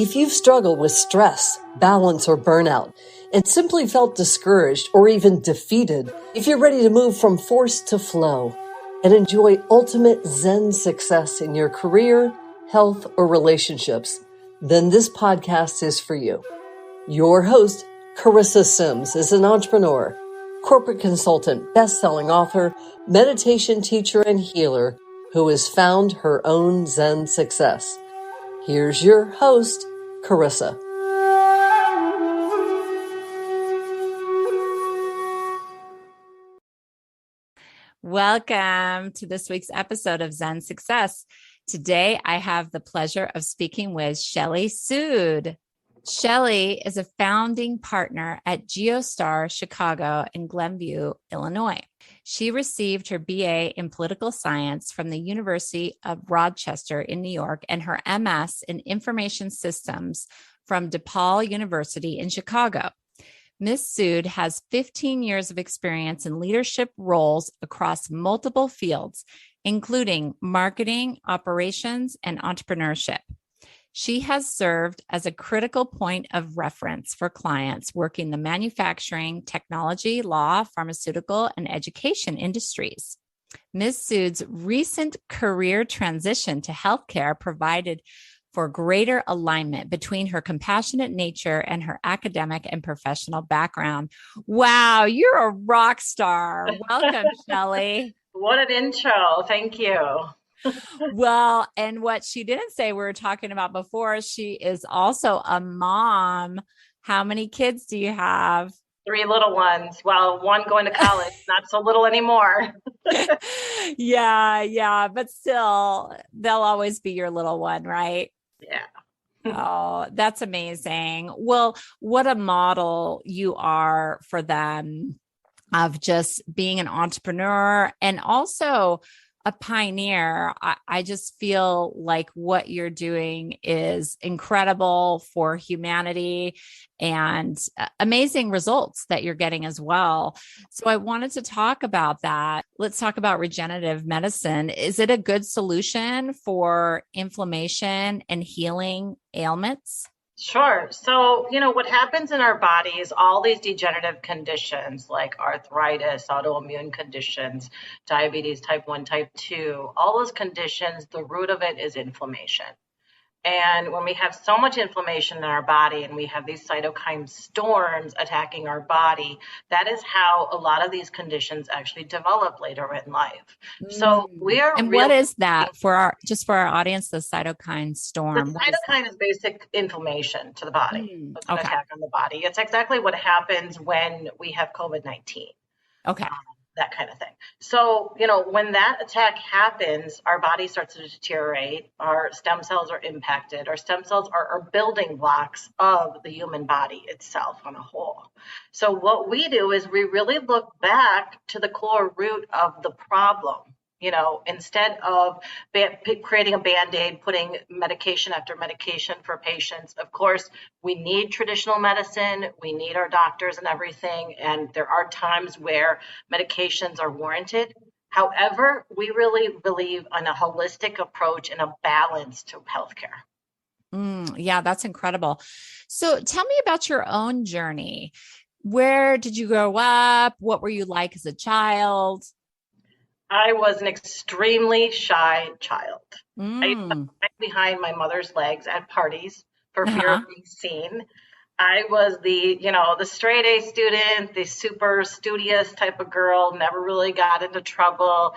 If you've struggled with stress, balance, or burnout, and simply felt discouraged or even defeated, if you're ready to move from force to flow and enjoy ultimate Zen success in your career, health, or relationships, then this podcast is for you. Your host, Carissa Sims, is an entrepreneur, corporate consultant, best-selling author, meditation teacher, and healer who has found her own Zen success. Here's your host, Carissa. Welcome to this week's episode of Zen Success. Today, I have the pleasure of speaking with Shelly Sood. Shelly is a founding partner at GeoStar Chicago in Glenview, Illinois. She received her BA in political science from the University of Rochester in New York and her MS in information systems from DePaul University in Chicago. Ms. Sood has 15 years of experience in leadership roles across multiple fields, including marketing, operations, and entrepreneurship. She has served as a critical point of reference for clients working the manufacturing, technology, law, pharmaceutical, and education industries. Ms. Sood's recent career transition to healthcare provided for greater alignment between her compassionate nature and her academic and professional background. Wow, you're a rock star. Welcome, Shelly. What an intro. Thank you. Well, and what she didn't say, we were talking about before, she is also a mom. How many kids do you have? 3 little ones. Well, one going to college, not so little anymore. Yeah. But still, they'll always be your little one, right? Yeah. Oh, that's amazing. Well, what a model you are for them of just being an entrepreneur and also a pioneer. I just feel like what you're doing is incredible for humanity and amazing results that you're getting as well. So I wanted to talk about that. Let's talk about regenerative medicine. Is it a good solution for inflammation and healing ailments? Sure. So, what happens in our body is all these degenerative conditions like arthritis, autoimmune conditions, diabetes, type 1, type 2, all those conditions, the root of it is inflammation. And when we have so much inflammation in our body and we have these cytokine storms attacking our body, that is how a lot of these conditions actually develop later in life. So we are. And what is that for our audience, the cytokine storm? The cytokine is basic inflammation to the body. It's an Okay. attack on the body. It's exactly what happens when we have COVID-19. Okay. That kind of thing. So, when that attack happens, our body starts to deteriorate. Our stem cells are impacted. Our stem cells are building blocks of the human body itself on a whole. So what we do is we really look back to the core root of the problem. Instead of creating a Band-Aid, putting medication after medication for patients. Of course, we need traditional medicine. We need our doctors and everything. And there are times where medications are warranted. However, we really believe in a holistic approach and a balance to healthcare. Yeah, that's incredible. So tell me about your own journey. Where did you grow up? What were you like as a child? I was an extremely shy child. I used to hide behind my mother's legs at parties for fear of being seen. I was the straight A student, the super studious type of girl, never really got into trouble,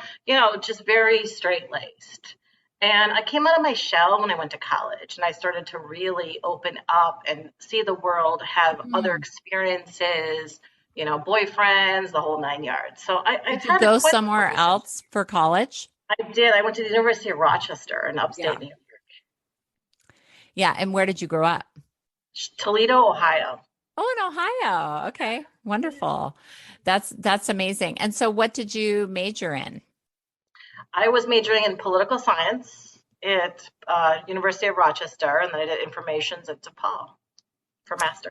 just very straight-laced. And I came out of my shell when I went to college and I started to really open up and see the world, have other experiences, boyfriends, the whole 9 yards. So Did you go somewhere else for college? I did. I went to the University of Rochester in upstate New York. Yeah. And where did you grow up? Toledo, Ohio. Oh, in Ohio. Okay. Wonderful. That's amazing. And so what did you major in? I was majoring in political science at University of Rochester, and then I did informations at DePaul for master.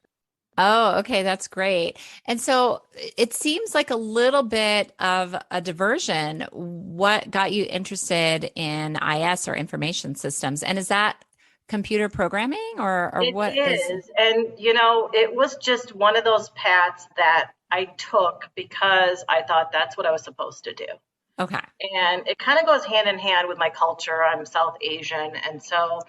Oh, okay. That's great. And so it seems like a little bit of a diversion. What got you interested in IS or information systems? And is that computer programming or It what is? is. And, it was just one of those paths that I took because I thought that's what I was supposed to do. Okay. And it kind of goes hand in hand with my culture. I'm South Asian. And so,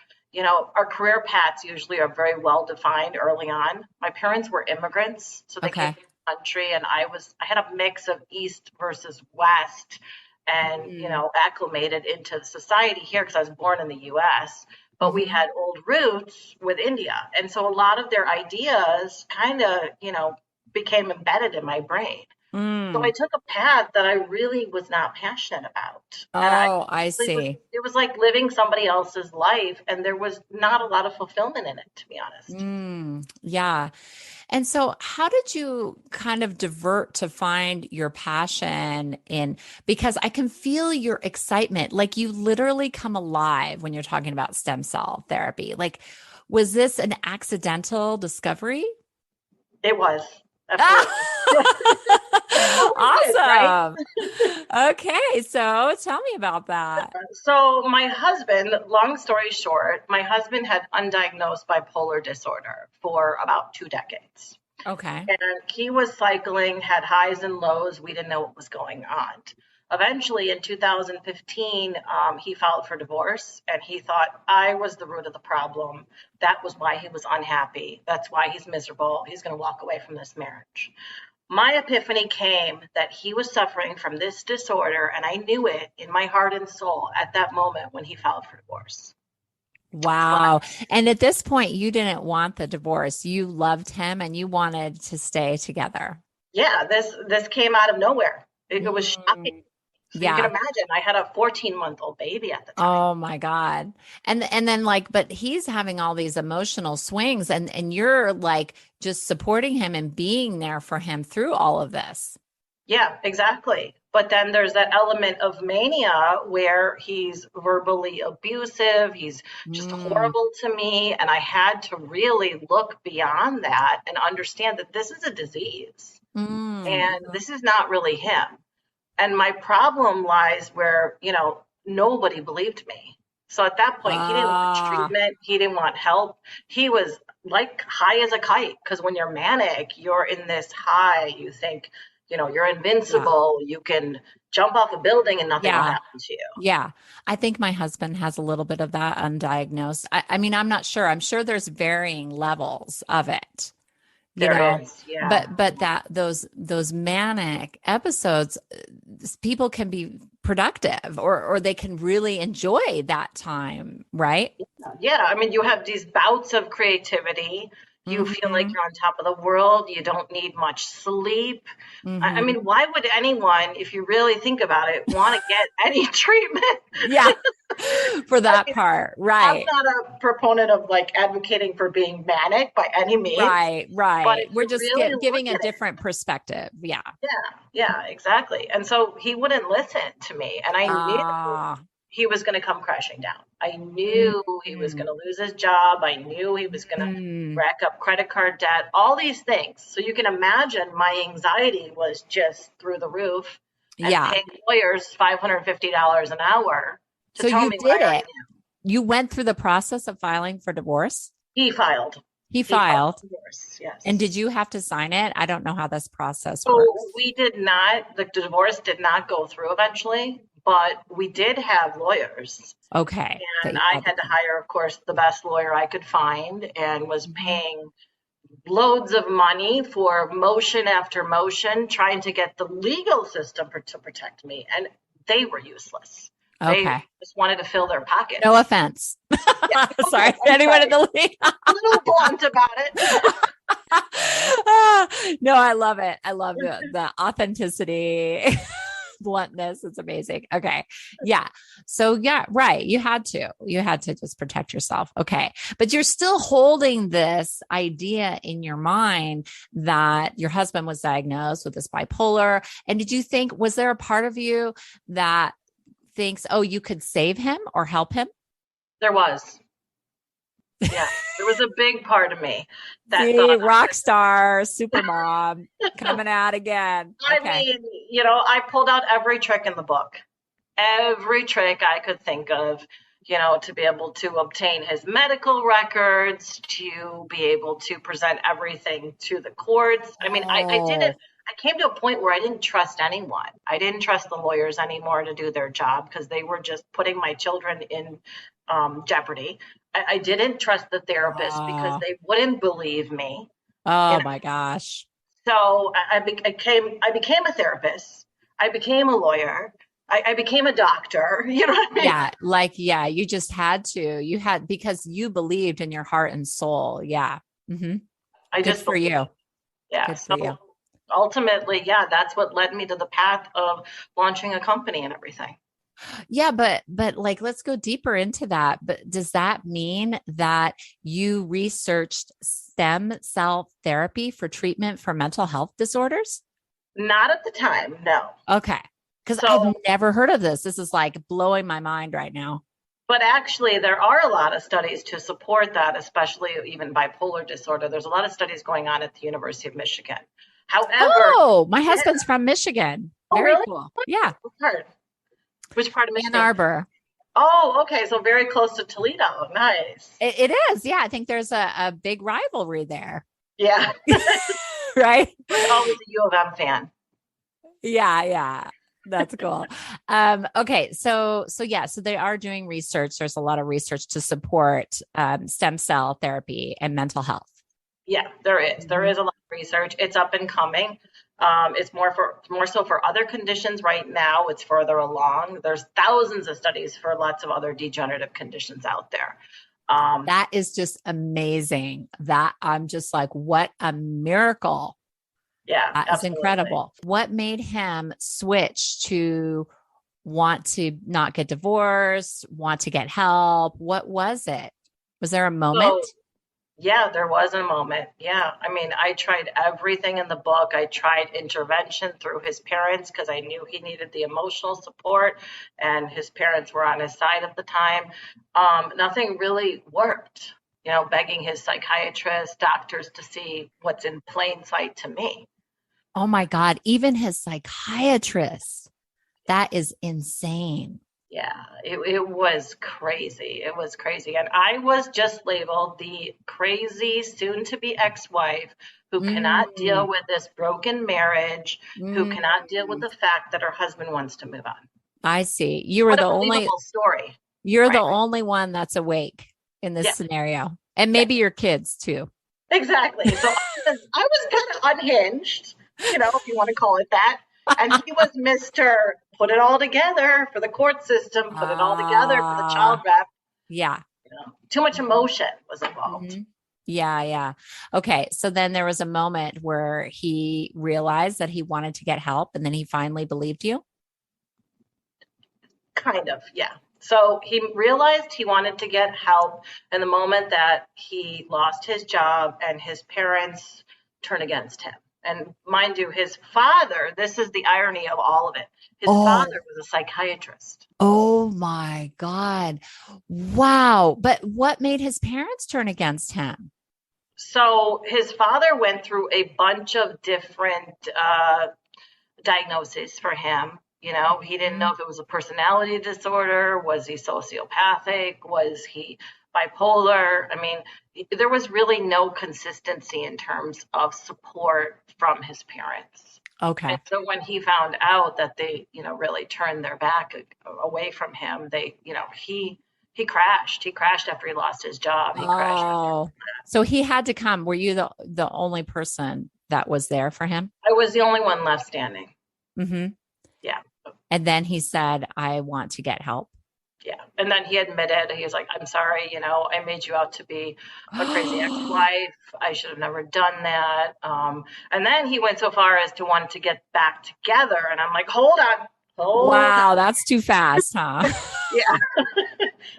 our career paths usually are very well defined early on. My parents were immigrants, so they came Okay. to the country, and I had a mix of East versus West and, Mm. acclimated into the society here because I was born in the US, but we Hmm. had old roots with India. And so a lot of their ideas kind of, became embedded in my brain. So I Mm. took a path that I really was not passionate about. And Oh, I it see. was like living somebody else's life, and there was not a lot of fulfillment in it, to be honest. Yeah. And so how did you kind of divert to find your passion in, because I can feel your excitement, like you literally come alive when you're talking about stem cell therapy. Like, was this an accidental discovery? It was absolutely. Always is, right? Awesome. Okay, so tell me about that. So my husband, long story short, my husband had undiagnosed bipolar disorder for about 2 decades. Okay. And he was cycling, had highs and lows. We didn't know what was going on. Eventually, in 2015, he filed for divorce, and he thought I was the root of the problem. That was why he was unhappy. That's why he's miserable. He's going to walk away from this marriage. My epiphany came that he was suffering from this disorder, and I knew it in my heart and soul at that moment when he filed for divorce. Wow. And at this point, you didn't want the divorce. You loved him and you wanted to stay together. Yeah, this came out of nowhere. It was shocking. Mm. So you can Yeah. imagine, I had a 14-month-old baby at the time. Oh my God. And then like, but he's having all these emotional swings and you're like just supporting him and being there for him through all of this. Yeah, exactly. But then there's that element of mania where he's verbally abusive, he's just Mm, horrible to me. And I had to really look beyond that and understand that this is a disease mm. and this is not really him. And my problem lies where, nobody believed me. So at that point, he didn't want Ah, treatment, he didn't want help. He was like high as a kite because when you're manic, you're in this high. You think, you're yeah. invincible, you can jump off a building and nothing will Yeah. happen to you. Yeah. I think my husband has a little bit of that undiagnosed. I mean, I'm not sure. I'm sure there's varying levels of it, you There know, is, yeah. but that those manic episodes, people can be productive or they can really enjoy that time, right? Yeah, I mean, you have these bouts of creativity. You feel like Mm-hmm. you're on top of the world. You don't need much sleep. I Mm-hmm. mean, why would anyone, if you really think about it, want to get any treatment? Yeah. For I that mean, part. I'm Right. not a proponent of like advocating for being manic by any means, Right. but Right. if We're you just really look giving a at it, different perspective. Yeah. yeah, yeah, exactly. And so he wouldn't listen to me, and I knew Ah. he was going to come crashing down. I knew he was Mm-hmm. going to lose his job. I knew he was going to rack up credit card debt, all these things. So you can imagine my anxiety was just through the roof and Yeah. paying lawyers $550 an hour to So tell you me what did I already it. knew. You went through the process of filing for divorce. He filed. He He filed filed. for divorce, And yes. did you have to sign it? I don't know how this process So works. we did not, the divorce did not go through eventually, but we did have lawyers. Okay. That And you I had to had to come. hire, of course, the best lawyer I could find and was Mhm. paying loads of money for motion after motion, trying to get the legal system to protect me. And they were useless. They Okay. just wanted to fill their No pockets. offense. Yeah, okay, Sorry. I'm Anyone in sorry. the league? A little blunt about it. No, I love it. I love the authenticity, bluntness. It's amazing. Okay. Yeah. So yeah, right. You had to just protect yourself. Okay. But you're still holding this idea in your mind that your husband was diagnosed with this bipolar. And did you think, was there a part of you that thinks, oh, you could save him or help him? There was, yeah, there was a big part of me that thought See, I rock could. star, super mom coming out again. I Okay. mean, I pulled out every trick in the book, every trick I could think of. to be able to obtain his medical records, to be able to present everything to the courts. I mean, Oh, I came to a point where I didn't trust anyone. I didn't trust the lawyers anymore to do their job because they were just putting my children in jeopardy. I didn't trust the therapist because oh, they wouldn't believe me. You oh know, my gosh. so I became a therapist. I became a lawyer. I became a doctor. You know what I mean? Yeah, you just had to. You had because you believed in your heart and soul. Yeah. hmm I Good just for believe. you. Yeah. Good for you. So ultimately, yeah, that's what led me to the path of launching a company and everything. Yeah, but like let's go deeper into that. But does that mean that you researched stem cell therapy for treatment for mental health disorders? Not at the time, no. Okay. Because I've So, never heard of this. This is like blowing my mind right now. but actually, there are a lot of studies to support that, especially even bipolar disorder. There's a lot of studies going on at the University of Michigan. However, Oh, my yeah. husband's from Michigan. Oh, Very really? cool. Yeah. What part? Which part of Ann Michigan? Arbor. Oh, okay. So very close to Toledo. Nice. It is. Yeah. I think there's a big rivalry there. Yeah. Right. Was always a U of M fan. Yeah. That's cool. Okay. So they are doing research. There's a lot of research to support stem cell therapy and mental health. Yeah, there is. There Mhm. is a lot of research. It's up and coming. It's more so for other conditions right now. It's further along. There's thousands of studies for lots of other degenerative conditions out there. Um, That is just amazing. That I'm just like, what a miracle. yeah, That is absolutely. incredible. What made him switch to want to not get divorced, want to get help? What was it? Was there a moment? So yeah, there was a moment. Yeah. I mean, I tried everything in the book. I tried intervention through his parents because I knew he needed the emotional support and his parents were on his side at the time. Nothing really worked, begging his psychiatrist, doctors to see what's in plain sight to me. Oh my God, even his psychiatrist. That is insane. Yeah, it was crazy. It was crazy. And I was just labeled the crazy soon to be ex-wife who cannot deal Mm, with this broken marriage, who mm. cannot deal with the fact that her husband wants to move on. I see. You were What a the only believable story, you're the right? only one that's awake in this Yeah, scenario. And yeah, maybe your kids too. exactly. So I was kind of unhinged, if you want to call it that. And he was Mr. Put it all together for the court system, put it all together for the child Ah, rep. yeah. Too much Mhm. emotion was involved. Mhm. Yeah. Okay. So then there was a moment where he realized that he wanted to get help and then he finally believed you. Kind of, yeah. So he realized he wanted to get help in the moment that he lost his job and his parents turned against him. And mind you, his father, this is the irony of all of it, his Oh, father was a psychiatrist. oh my God. Wow. But what made his parents turn against him? So his father went through a bunch of different diagnosis for him. He didn't know Mhm. if it was a personality disorder. Was he sociopathic? Was he bipolar? I mean, there was really no consistency in terms of support from his parents. And Okay. so when he found out that they, really turned their back away from him, he crashed. He crashed after he lost his job. He crashed. Oh, so he had to come. Were you the only person that was there for him? I was the only one left standing. hmm Yeah. And then he said, I want to get help. Yeah. And then he admitted, he was like, I'm sorry, I made you out to be a crazy ex-wife. I should have never done that. And then he went so far as to want to get back together. And I'm like, hold on. Wow, that's too fast, huh? Yeah.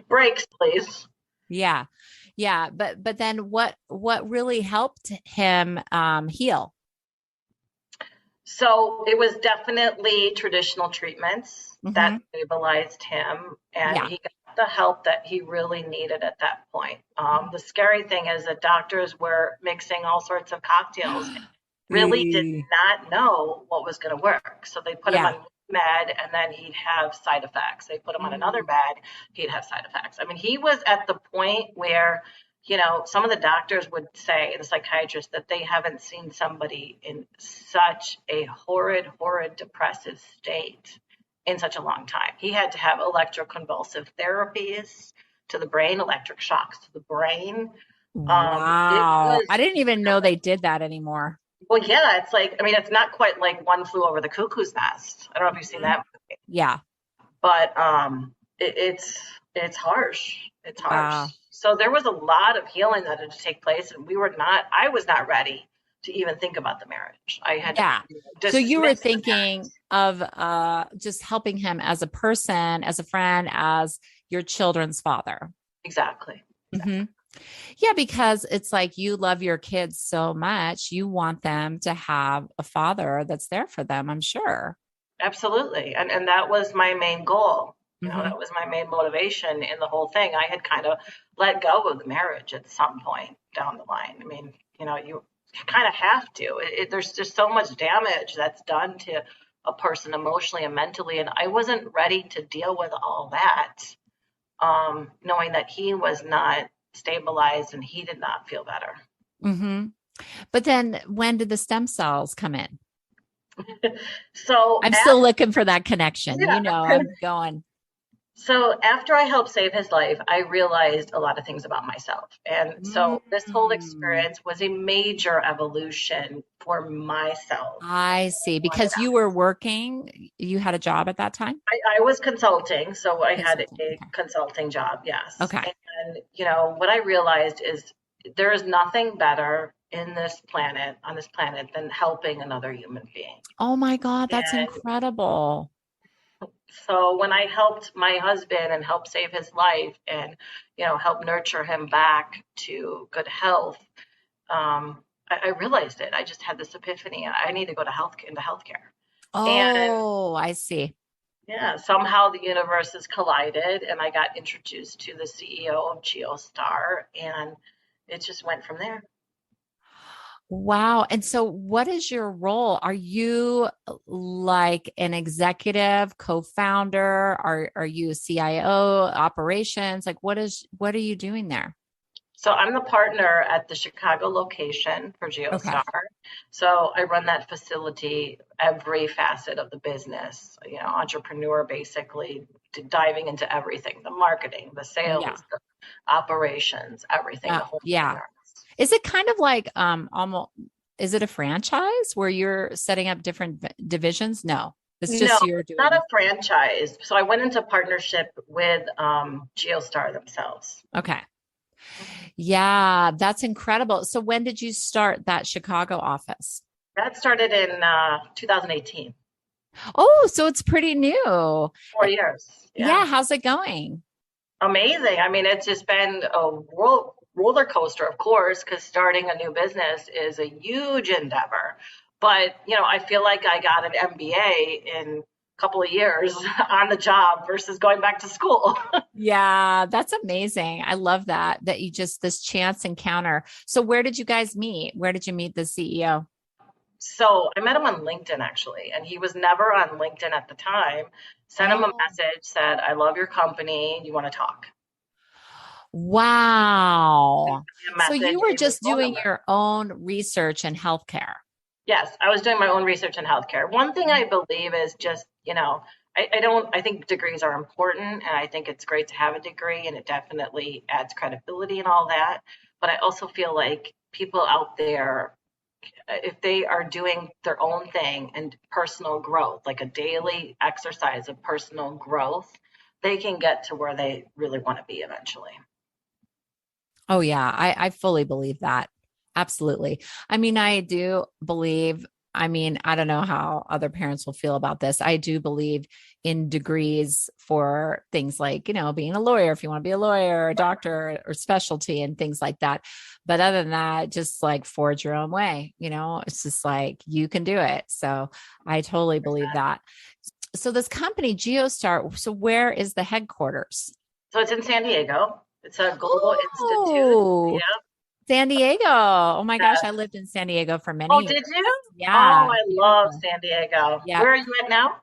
Brakes, please. Yeah. Yeah, but then what really helped him heal? So it was definitely traditional treatments that hmm stabilized him, and Yeah. he got the help that he really needed at that point. The scary thing is that doctors were mixing all sorts of cocktails, really did Eh, not know what was going to work. So they put him Yeah. on med, and then he'd have side effects. They put him on another med, he'd have side effects. I mean, he was at the point where, some of the doctors would say, the psychiatrists, that they haven't seen somebody in such a horrid, depressive state in such a long time. He had to have electroconvulsive therapies to the brain, electric shocks to the brain. Wow. I didn't even know they did that anymore. Well, yeah, it's like, I mean, it's not quite like One Flew Over the Cuckoo's Nest. I don't know if you've seen that movie. Yeah. But it's harsh. It's harsh. Wow. So there was a lot of healing that had to take place, and I was not ready to even think about the marriage. I had So you were thinking of just helping him as a person, as a friend, as your children's father. Exactly. Mm-hmm. Yeah, because it's like you love your kids so much. You want them to have a father that's there for them, I'm sure. Absolutely. And that was my main goal. Mm-hmm. That was my main motivation in the whole thing. I had kind of let go of the marriage at some point down the line. I mean, you kind of have to. There's just so much damage that's done to a person emotionally and mentally. And I wasn't ready to deal with all that, knowing that he was not stabilized and he did not feel better. Mm-hmm. But then when did the stem cells come in? So I'm still looking for that connection. Yeah. I'm going. So after I helped save his life, I realized a lot of things about myself. And so this whole experience was a major evolution for myself. I see. Because you were working, you had a job at that time? I was consulting. So I had a consulting job. Yes. Okay. And, what I realized is there is nothing better on this planet than helping another human being. Oh my God, that's incredible. So when I helped my husband and helped save his life and, help nurture him back to good health, I realized it. I just had this epiphany. I need to go into healthcare. Oh, I see. Yeah, somehow the universes collided and I got introduced to the CEO of GeoStar, and it just went from there. Wow. And so what is your role? Are you like an executive co-founder? Are you a CIO, operations? Like what are you doing there? So I'm the partner at the Chicago location for GeoStar. Okay. So I run that facility, every facet of the business, entrepreneur, basically diving into everything, the marketing, the sales, the operations, everything. The whole thing. Is it kind of like almost? Is it a franchise where you're setting up different divisions? No, it's just you're doing. Not a franchise. So I went into partnership with GeoStar themselves. Okay. Yeah, that's incredible. So when did you start that Chicago office? That started in 2018. Oh, so it's pretty new. 4 years. Yeah. How's it going? Amazing. I mean, it's just been a roller coaster, of course, because starting a new business is a huge endeavor. But, I feel like I got an MBA in a couple of years on the job versus going back to school. Yeah, that's amazing. I love that you just this chance encounter. So where did you guys meet? Where did you meet the CEO? So I met him on LinkedIn, actually, and he was never on LinkedIn at the time. Sent him a message, said, I love your company. You want to talk? Wow. So you were just doing your own research in healthcare. Yes, I was doing my own research in healthcare. One thing I believe is just, I think degrees are important, and I think it's great to have a degree, and it definitely adds credibility and all that. But I also feel like people out there, if they are doing their own thing and personal growth, like a daily exercise of personal growth, they can get to where they really want to be eventually. Oh, yeah, I fully believe that. Absolutely. I mean, I do believe, I don't know how other parents will feel about this. I do believe in degrees for things like, being a lawyer, if you want to be a lawyer, a doctor, or specialty and things like that. But other than that, just like forge your own way, it's just like you can do it. So I totally believe that. So this company, GeoStar, so where is the headquarters? So it's in San Diego. It's a global institute. Yeah. San Diego. Oh my gosh, I lived in San Diego for many years. Oh, did you? Yeah. Oh, I love San Diego. Yeah. Where are you at now?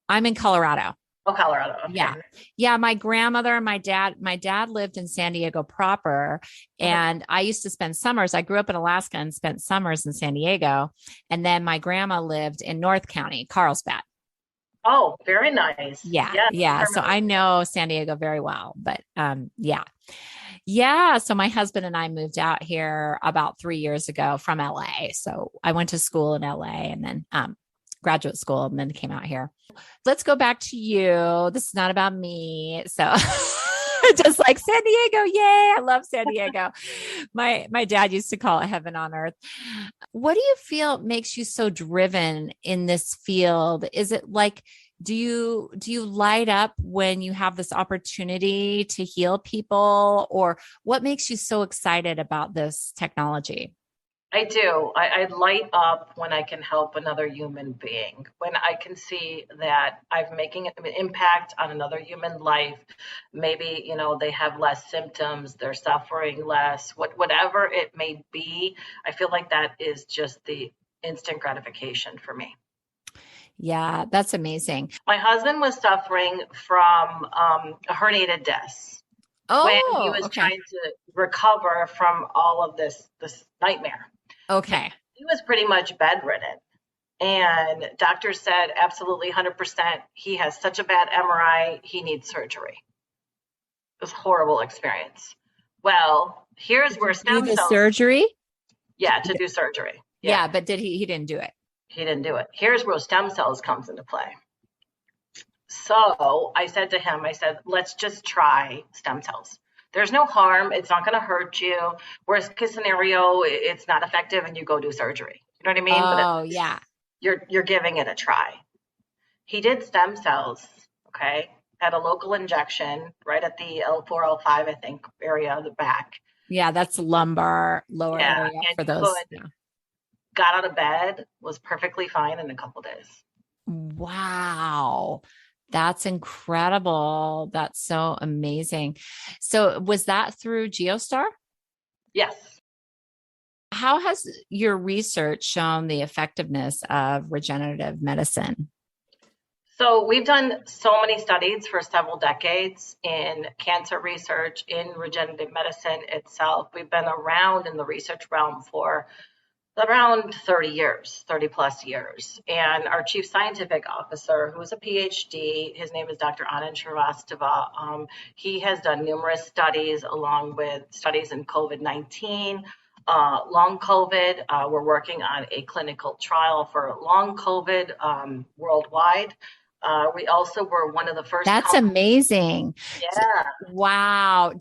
I'm in Colorado. Oh, Colorado. Okay. Yeah. Yeah. My grandmother and my dad lived in San Diego proper. And I used to spend summers. I grew up in Alaska and spent summers in San Diego. And then my grandma lived in North County, Carlsbad. Oh, very nice. Yeah. Yeah. Yeah. So I know San Diego very well, but yeah. Yeah. So my husband and I moved out here about 3 years ago from LA. So I went to school in LA and then graduate school and then came out here. Let's go back to you. This is not about me. So just like San Diego. Yay. I love San Diego. My dad used to call it heaven on earth. What do you feel makes you so driven in this field? Is it like, do you light up when you have this opportunity to heal people, or what makes you so excited about this technology? I do. I light up when I can help another human being, when I can see that I'm making an impact on another human life. Maybe, they have less symptoms, they're suffering less, whatever it may be. I feel like that is just the instant gratification for me. Yeah, that's amazing. My husband was suffering from a herniated disc when he was Okay. trying to recover from all of this nightmare. Okay. He was pretty much bedridden. And doctors said absolutely 100%. He has such a bad MRI, he needs surgery. It was a horrible experience. Well, here's where Do stem the cells. surgery? Yeah, to do surgery. Yeah, but he didn't do it. He didn't do it. Here's where stem cells comes into play. So I said to him, let's just try stem cells. There's no harm. It's not going to hurt you. Worst case scenario, it's not effective and you go do surgery. You know what I mean? Oh, yeah. You're giving it a try. He did stem cells, okay, at a local injection right at the L4, L5, I think, area of the back. Yeah, that's lumbar, lower area for those. Yeah. Got out of bed, was perfectly fine in a couple days. Wow. That's incredible. That's so amazing. So was that through GeoStar? Yes. How has your research shown the effectiveness of regenerative medicine? So we've done so many studies for several decades in cancer research, in regenerative medicine itself. We've been around in the research realm for around 30 plus years. And our chief scientific officer, who's a PhD, his name is Dr. Anand Shrivastava. He has done numerous studies along with studies in COVID-19, long COVID. We're working on a clinical trial for long COVID worldwide. We also were one of the first. That's amazing. Yeah. Wow.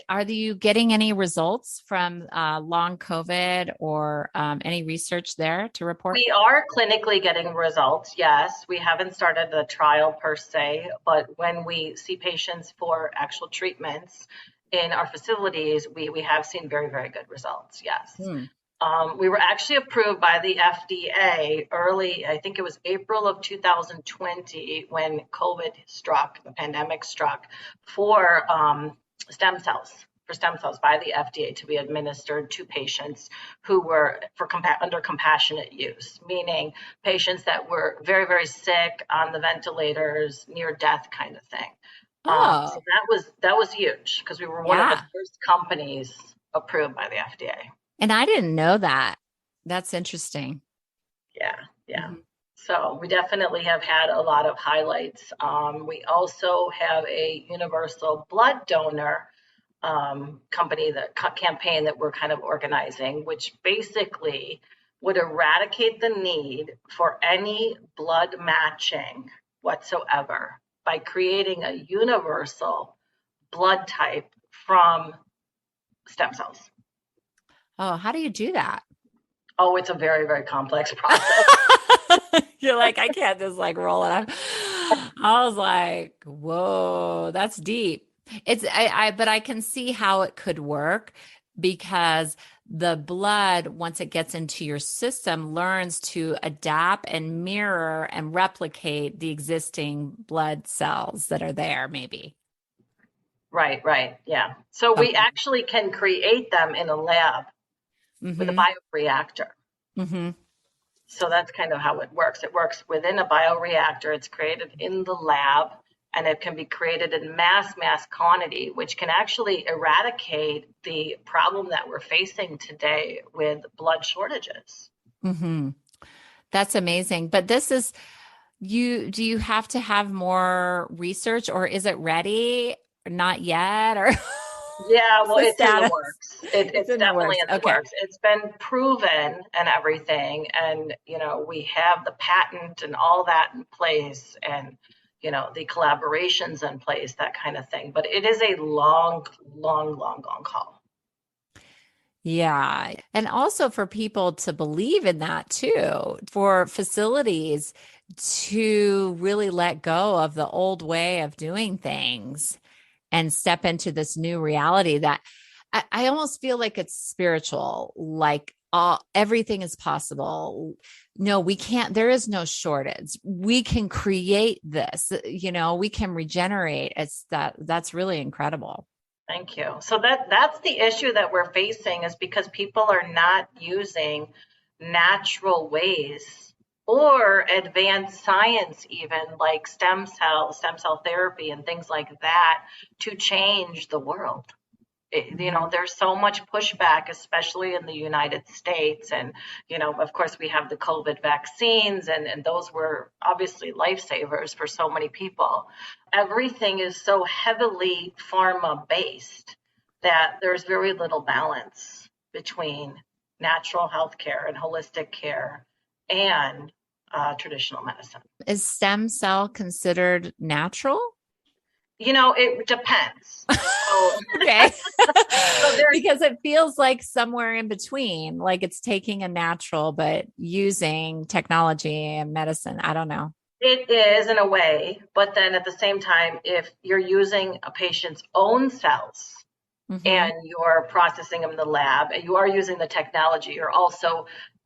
Are you getting any results from long COVID or any research there to report? We are clinically getting results. Yes, we haven't started the trial per se, but when we see patients for actual treatments in our facilities, we have seen very, very good results. Yes. We were actually approved by the FDA early, I think it was April of 2020 when COVID struck, the pandemic struck, for stem cells by the FDA to be administered to patients who were under compassionate use, meaning patients that were very, very sick, on the ventilators, near death kind of thing. So that was huge because we were one of the first companies approved by the FDA. And I didn't know that. That's interesting. Yeah. Mm-hmm. So we definitely have had a lot of highlights. We also have a universal blood donor campaign that we're kind of organizing, which basically would eradicate the need for any blood matching whatsoever by creating a universal blood type from stem cells. Oh, how do you do that? Oh, it's a very, very complex process. You're like, I can't just like roll it up. I was like, whoa, that's deep. But I can see how it could work because the blood, once it gets into your system, learns to adapt and mirror and replicate the existing blood cells that are there, maybe. Right. Yeah. So we actually can create them in a lab with a bioreactor. Mm-hmm. So that's kind of how it works. It works within a bioreactor. It's created in the lab, and it can be created in mass quantity, which can actually eradicate the problem that we're facing today with blood shortages. Mm-hmm. That's amazing. But this is do you have to have more research, or is it ready? Not yet, or Yeah, what's well, the it's in the status? works. It's It's in the definitely works. in the Okay. works. It's been proven and everything. And, we have the patent and all that in place and, the collaborations in place, that kind of thing. But it is a long, long, long, long haul. Yeah. And also for people to believe in that too, for facilities to really let go of the old way of doing things and step into this new reality that I almost feel like it's spiritual, like everything is possible. No, we can't, there is no shortage. We can create this, we can regenerate. That's really incredible. Thank you. So that's the issue that we're facing, is because people are not using natural ways or advanced science, even like stem cell therapy and things like that, to change the world. There's so much pushback, especially in the United States. And, of course, we have the COVID vaccines, and those were obviously lifesavers for so many people. Everything is so heavily pharma based that there's very little balance between natural health care and holistic care and traditional medicine. Is stem cell considered natural? It depends. So, Okay. so there's Because it feels like somewhere in between, like it's taking a natural, but using technology and medicine. I don't know. It is in a way, but then at the same time, if you're using a patient's own cells Hmm. and you're processing them in the lab and you are using the technology, you're also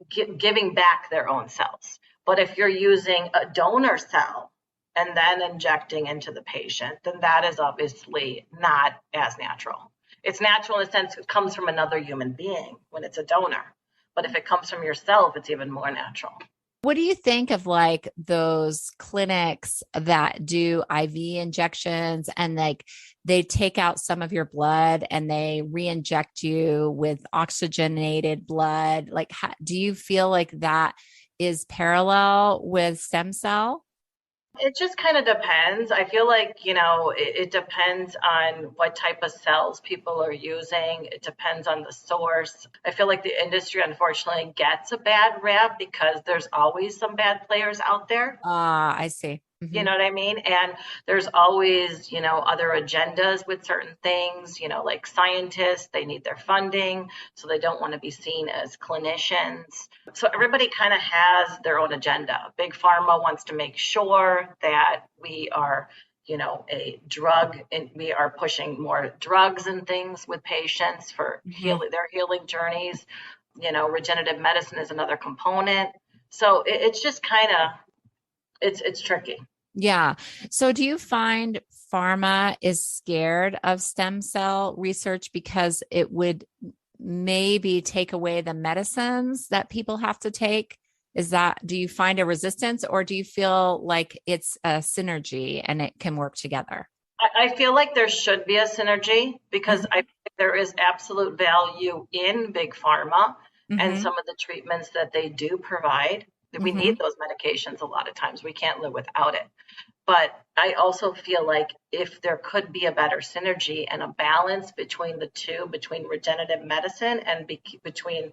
giving back their own cells. But if you're using a donor cell and then injecting into the patient, then that is obviously not as natural. It's natural in the sense it comes from another human being when it's a donor. But if it comes from yourself, it's even more natural. What do you think of like those clinics that do IV injections and like they take out some of your blood and they re-inject you with oxygenated blood? Like, do you feel like that is parallel with stem cell? It just kind of depends. I feel like, it depends on what type of cells people are using. It depends on the source. I feel like the industry, unfortunately, gets a bad rap because there's always some bad players out there. Ah, I see. You Hmm. know what I mean? And there's always, other agendas with certain things, like scientists, they need their funding, so they don't want to be seen as clinicians. So everybody kind of has their own agenda. Big Pharma wants to make sure that we are, a drug, and we are pushing more drugs and things with patients for Hmm. healing their healing journeys. Regenerative medicine is another component. So it's just kind of it's tricky. Yeah. So do you find pharma is scared of stem cell research because it would maybe take away the medicines that people have to take? Do you find a resistance, or do you feel like it's a synergy and it can work together? I feel like there should be a synergy because I Hmm. think there is absolute value in big pharma and Hmm. some of the treatments that they do provide. We Hmm. need those medications a lot of times. We can't live without it. But I also feel like if there could be a better synergy and a balance between the two, between regenerative medicine and between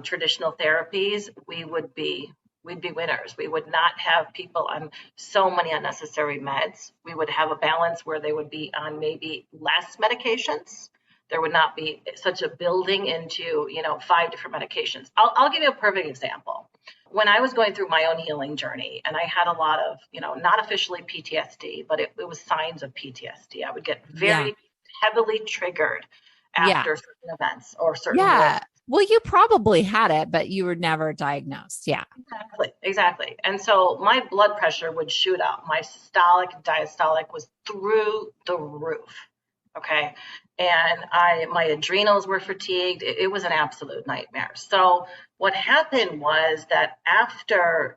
traditional therapies, we'd be winners. We would not have people on so many unnecessary meds. We would have a balance where they would be on maybe less medications. There would not be such a building into, 5 different medications. I'll give you a perfect example. When I was going through my own healing journey, and I had a lot of, not officially PTSD, but it was signs of PTSD. I would get Yeah. very heavily triggered Yeah. after certain events or certain Yeah. wars. Well, you probably had it, but you were never diagnosed. Yeah. Exactly, exactly. And so my blood pressure would shoot up. My systolic and diastolic was through the roof. Okay. And my adrenals were fatigued. It was an absolute nightmare. So what happened was that after,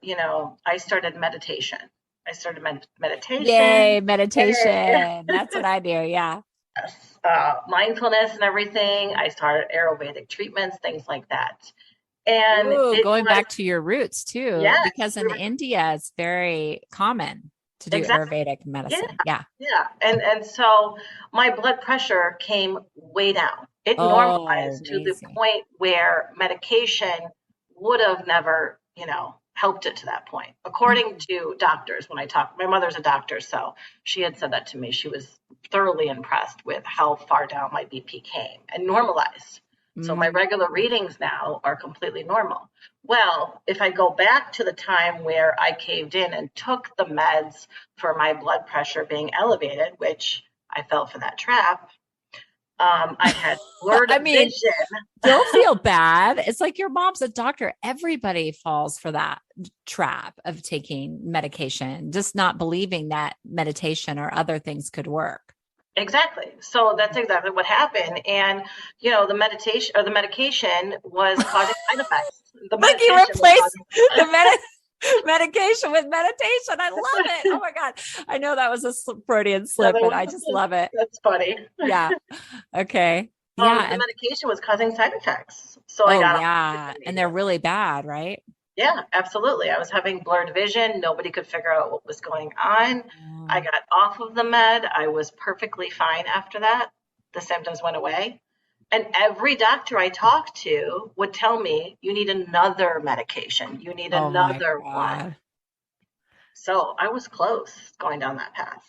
I started meditation. I started meditation. Yay, meditation. That's what I do. Yeah. Yes, mindfulness and everything. I started Ayurvedic treatments, things like that. And Ooh, it going was, back to your roots too, yes, because in India it's very common to do exactly. Ayurvedic Yeah, medicine. Yeah. yeah. And so my blood pressure came way down. It Oh, normalized to the amazing. point where medication would have never, helped it to that point. According Mhm. to doctors, when I talked, my mother's a doctor, so she had said that to me. She was thoroughly impressed with how far down my BP came and normalized. So my Mm. regular readings now are completely normal. Well, if I go back to the time where I caved in and took the meds for my blood pressure being elevated, which I fell for that trap. I had blurred I mean, vision. don't feel bad. It's like your mom's a doctor. Everybody falls for that trap of taking medication, just not believing that meditation or other things could work. Exactly. So that's exactly what happened. And, the meditation or the medication was causing side effects. The Like you meditation was replace causing. the medication with meditation. I love it. Oh my God. I know that was a Freudian slip, Another but one. I just love it. That's funny. Yeah. Okay. Yeah. The And medication was causing side effects. So I oh, got off yeah. it And they're immediately. really bad, right? Yeah, absolutely. I was having blurred vision. Nobody could figure out what was going on. I Oh. got off of the med. I was perfectly fine after that. The symptoms went away. And every doctor I talked to would tell me, you need another medication. You need Oh my another one. God. So I was close going down that path.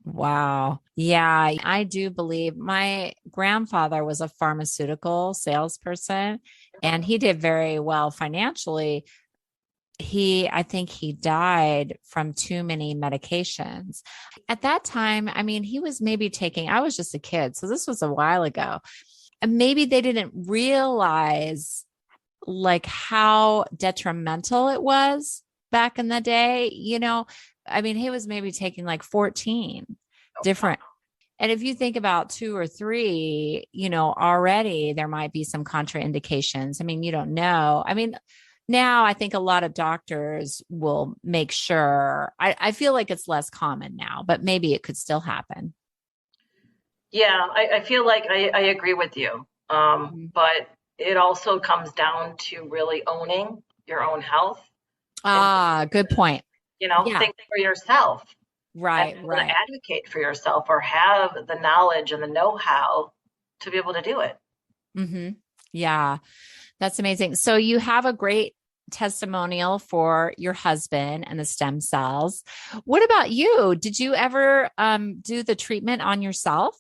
Wow. Yeah, I do believe my grandfather was a pharmaceutical salesperson and he did very well financially. I think he died from too many medications. At that time, I mean, he was maybe taking, I was just a kid. So this was a while ago. And maybe they didn't realize like how detrimental it was back in the day. I mean, he was maybe taking like 14 Oh, wow. different. And if you think about two or three, already there might be some contraindications. I mean, you don't know. I mean, now I think a lot of doctors will make sure. I feel like it's less common now, but maybe it could still happen. Yeah, I feel like I agree with you. Mhm. But it also comes down to really owning your own health and Ah, good point. Yeah, think for yourself and right, be able to right. advocate for yourself or have the knowledge and the know-how to be able to do it. Hmm. Yeah, that's amazing. So you have a great testimonial for your husband and the stem cells. What about you? Did you ever do the treatment on yourself?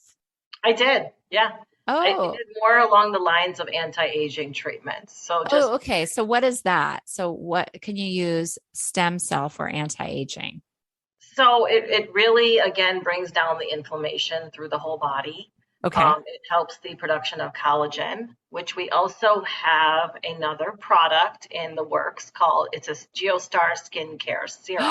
I did, yeah. I Oh, did more along the lines of anti-aging treatments. So just oh, okay. So what is that? So what can you use stem cell for anti-aging? so it really again brings down the inflammation through the whole body. Okay. It helps the production of collagen, which we also have another product in the works called it's a Geostar skincare serum.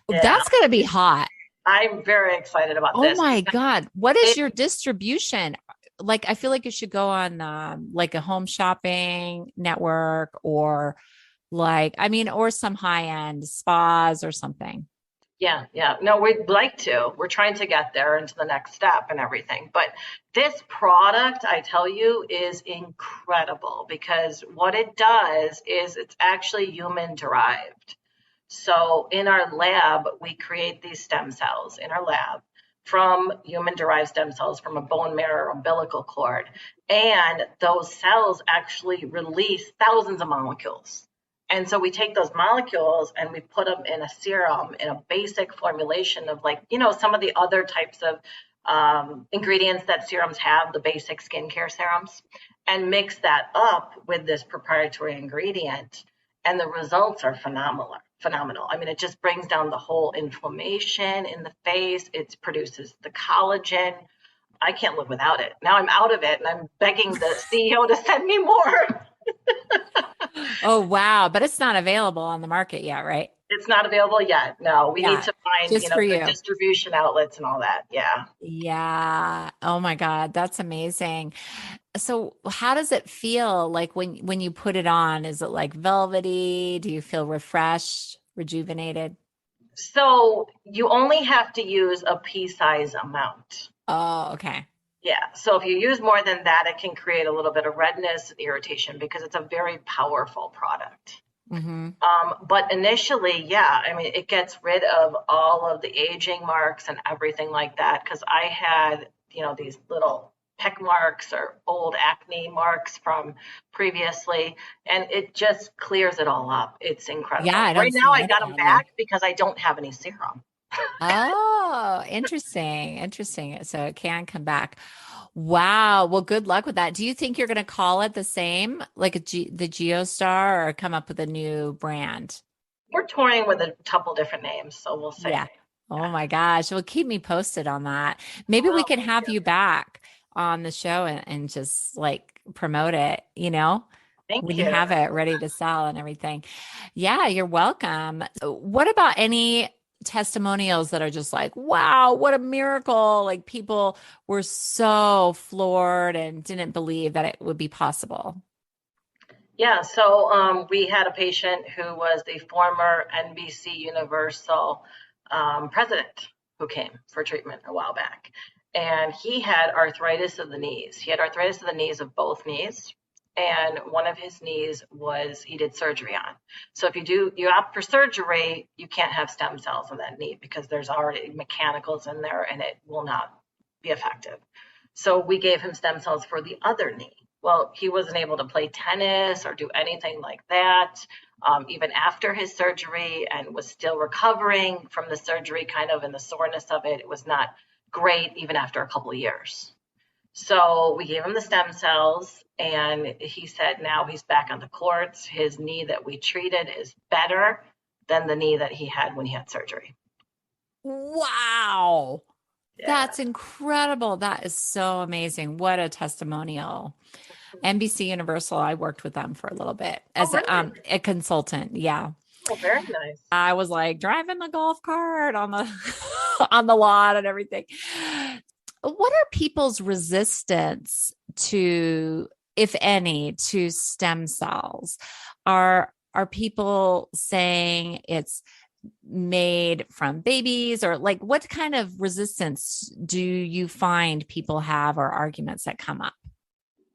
Yeah, That's going to be hot. I'm very excited about Oh this my because God. What is it your distribution? Like, I feel like you should go on like a home shopping network or like, I mean, or some high end spas or something. yeah, yeah. No, we'd like to. We're trying to get there into the next step and everything. But this product, I tell you, is incredible because what it does is it's actually human derived. So in our lab, we create these stem cells in our lab from human derived stem cells from a bone marrow umbilical cord. And those cells actually release thousands of molecules. And so we take those molecules and we put them in a serum in a basic formulation of like, some of the other types of ingredients that serums have, the basic skincare serums, and mix that up with this proprietary ingredient. And the results are phenomenal. Phenomenal. I mean, it just brings down the whole inflammation in the face. It produces the collagen. I can't live without it. Now I'm out of it and I'm begging the CEO to send me more. Oh, wow. But it's not available on the market yet, right? It's not available yet. No, we need Yeah, to find, just for good you. distribution outlets and all that. Yeah. Yeah. Oh my God, that's amazing. So how does it feel like when you put it on? Is it like velvety? Do you feel refreshed, rejuvenated? So you only have to use a pea-size amount. Oh, okay. Yeah. So if you use more than that, it can create a little bit of redness and irritation because it's a very powerful product. Hmm. But initially, yeah, I mean, it gets rid of all of the aging marks and everything like that. Because I had, these little peck marks or old acne marks from previously, and it just clears it all up. It's Yeah, incredible. I Right don't now, see I any got them on you. back because I don't have any serum. Oh, interesting. Interesting. So it can come back. Wow. Well, good luck with that. Do you think you're going to call it the same, like the GeoStar, or come up with a new brand? We're touring with a couple different names, so we'll say. Yeah. Oh my gosh. Well, keep me posted on that. I Maybe we will. can Thank have you. you back on the show and just like promote it, Thank when you you. have it ready to sell and everything. Yeah, you're welcome. What about any testimonials that are just like, wow, what a miracle? Like people were so floored and didn't believe that it would be possible. Yeah, so we had a patient who was the former NBC Universal president who came for treatment a while back. And he had arthritis of the knees. He had arthritis of the knees of both knees. And one of his knees he did surgery on. So if you opt for surgery, you can't have stem cells in that knee because there's already mechanicals in there and it will not be effective. So we gave him stem cells for the other knee. Well, he wasn't able to play tennis or do anything like that, even after his surgery, and was still recovering from the surgery, kind of in the soreness of it. It was not great even after a couple of years. So we gave him the stem cells, and he said now he's back on the courts. His knee that we treated is better than the knee that he had when he had surgery. Wow. Yeah. That's incredible. That is so amazing. What a testimonial. NBC Universal, I worked with them for a little bit Oh, as really? a consultant. Yeah. Oh, very nice. I was like driving the golf cart on the on the lot and everything. What are people's resistance to, if any, to stem cells? Are people saying it's made from babies, or like what kind of resistance do you find people have, or arguments that come up?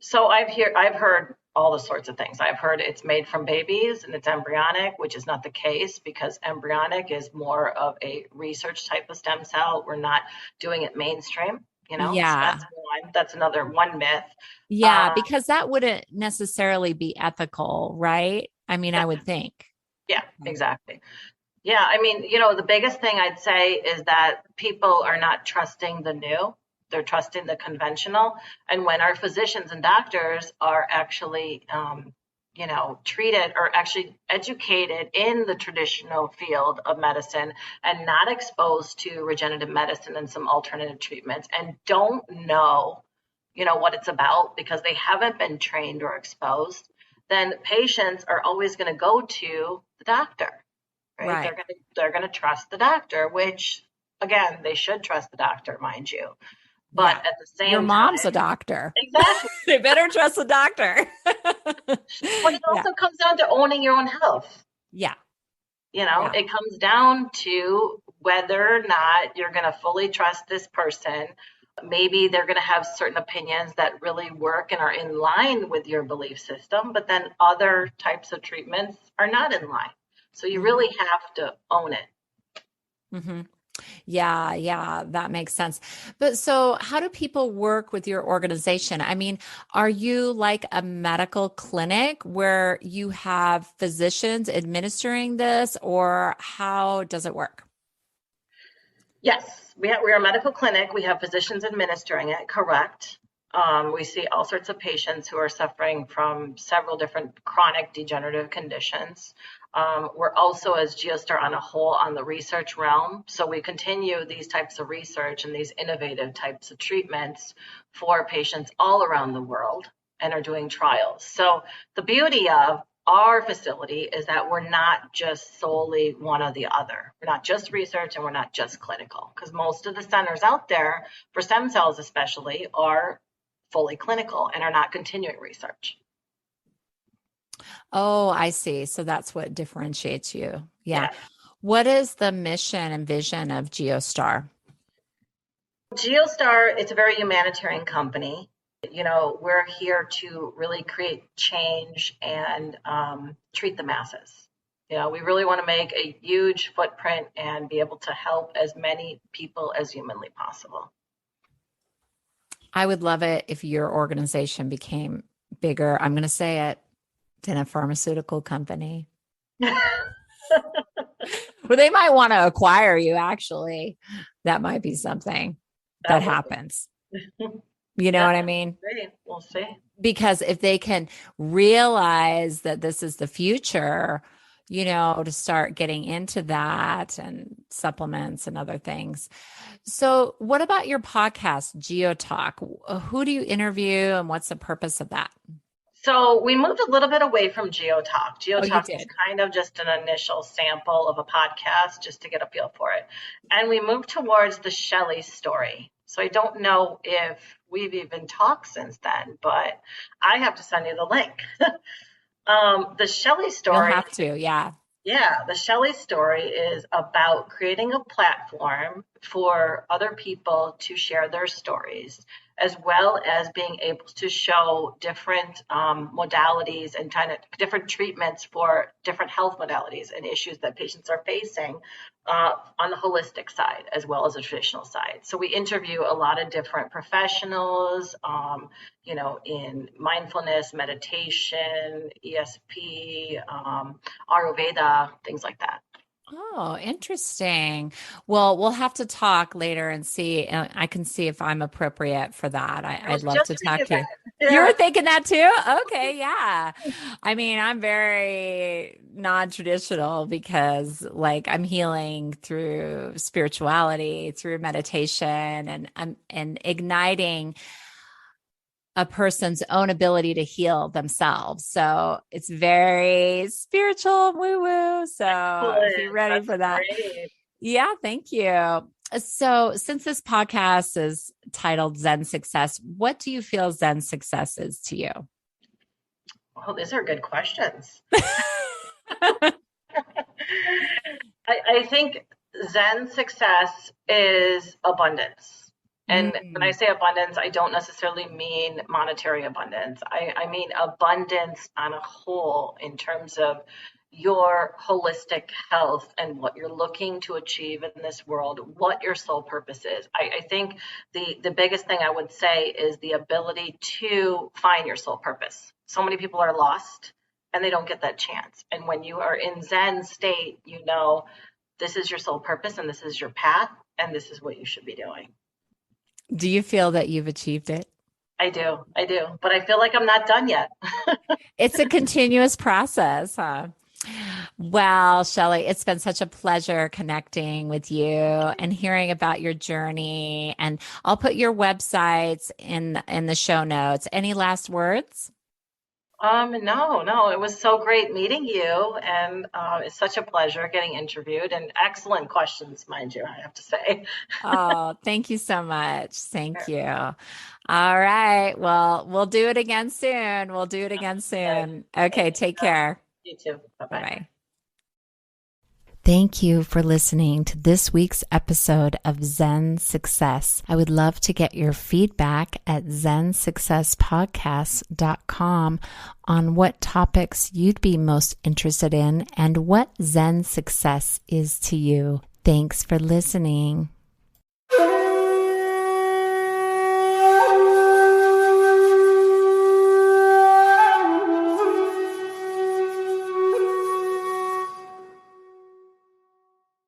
So I've heard all the sorts of things. I've heard it's made from babies and it's embryonic, which is not the case because embryonic is more of a research type of stem cell. We're not doing it mainstream. So Yeah. that's another one myth. Yeah, Uh, because that wouldn't necessarily be ethical, right? I mean, I would think. yeah, exactly. Yeah, I mean, the biggest thing I'd say is that people are not trusting the new. They're trusting the conventional. And when our physicians and doctors are actually, treated or actually educated in the traditional field of medicine and not exposed to regenerative medicine and some alternative treatments and don't know, what it's about because they haven't been trained or exposed, then patients are always going to go to the doctor, right? Right. They're gonna trust the doctor, which again, they should trust the doctor, mind you. But Yeah. at the Your same mom's a time, doctor. exactly. They better trust the doctor. But it Yeah. also comes down to owning your own health. Yeah. Yeah. It comes down to whether or not you're gonna fully trust this person. Maybe they're gonna have certain opinions that really work and are in line with your belief system, but then other types of treatments are not in line. So you Hmm. really have to own it. Hmm. Yeah, yeah, that makes sense. But so, how do people work with your organization? I mean, are you like a medical clinic where you have physicians administering this, or how does it work? Yes, we're a medical clinic. We have physicians administering it, correct. We see all sorts of patients who are suffering from several different chronic degenerative conditions. We're also, as Geostar on a whole, on the research realm. So we continue these types of research and these innovative types of treatments for patients all around the world and are doing trials. So the beauty of our facility is that we're not just solely one or the other. We're not just research and we're not just clinical, because most of the centers out there for stem cells especially are fully clinical and are not continuing research. Oh, I see. So that's what differentiates you. Yeah. Yeah. What is the mission and vision of GeoStar? GeoStar, it's a very humanitarian company. We're here to really create change and treat the masses. We really want to make a huge footprint and be able to help as many people as humanly possible. I would love it if your organization became bigger. I'm going to say it, than a pharmaceutical company. Well, they might want to acquire you, actually. That might be something that happens. You know what I mean? We'll see. Because if they can realize that this is the future, to start getting into that and supplements and other things. So what about your podcast, GeoTalk? Who do you interview and what's the purpose of that? So we moved a little bit away from GeoTalk. GeoTalk is kind of just an initial sample of a podcast just to get a feel for it. And we moved towards the Shelly story. So I don't know if we've even talked since then, but I have to send you the link. The Shelly story. You'll have to, yeah. Yeah, the Shelly story is about creating a platform for other people to share their stories, as well as being able to show different modalities and kind of different treatments for different health modalities and issues that patients are facing on the holistic side, as well as the traditional side. So we interview a lot of different professionals, in mindfulness, meditation, ESP, Ayurveda, things like that. Oh, interesting. Well, we'll have to talk later and see. I can see if I'm appropriate for that. I'd love to talk to you. Yeah. You were thinking that too? Okay, yeah. I mean, I'm very non-traditional because I'm healing through spirituality, through meditation, and igniting a person's own ability to heal themselves. So it's very spiritual, woo-woo. So if you're ready for that. Great. Yeah, thank you. So since this podcast is titled Zen Success, what do you feel Zen success is to you? Well, these are good questions. I think Zen success is abundance. And when I say abundance, I don't necessarily mean monetary abundance. I mean abundance on a whole in terms of your holistic health and what you're looking to achieve in this world, what your sole purpose is. I think the biggest thing I would say is the ability to find your sole purpose. So many people are lost and they don't get that chance. And when you are in Zen state, this is your sole purpose and this is your path and this is what you should be doing. Do you feel that you've achieved it? I do. But I feel like I'm not done yet. It's a continuous process, huh? Well, Shelly, it's been such a pleasure connecting with you and hearing about your journey. And I'll put your websites in the show notes. Any last words? No. It was so great meeting you, and it's such a pleasure getting interviewed, and excellent questions, mind you, I have to say. Oh, thank you so much. Thank you. All right. Well, we'll do it again soon. Okay, take care. You too. Bye-bye. Bye-bye. Thank you for listening to this week's episode of Zen Success. I would love to get your feedback at zensuccesspodcast.com on what topics you'd be most interested in and what Zen success is to you. Thanks for listening.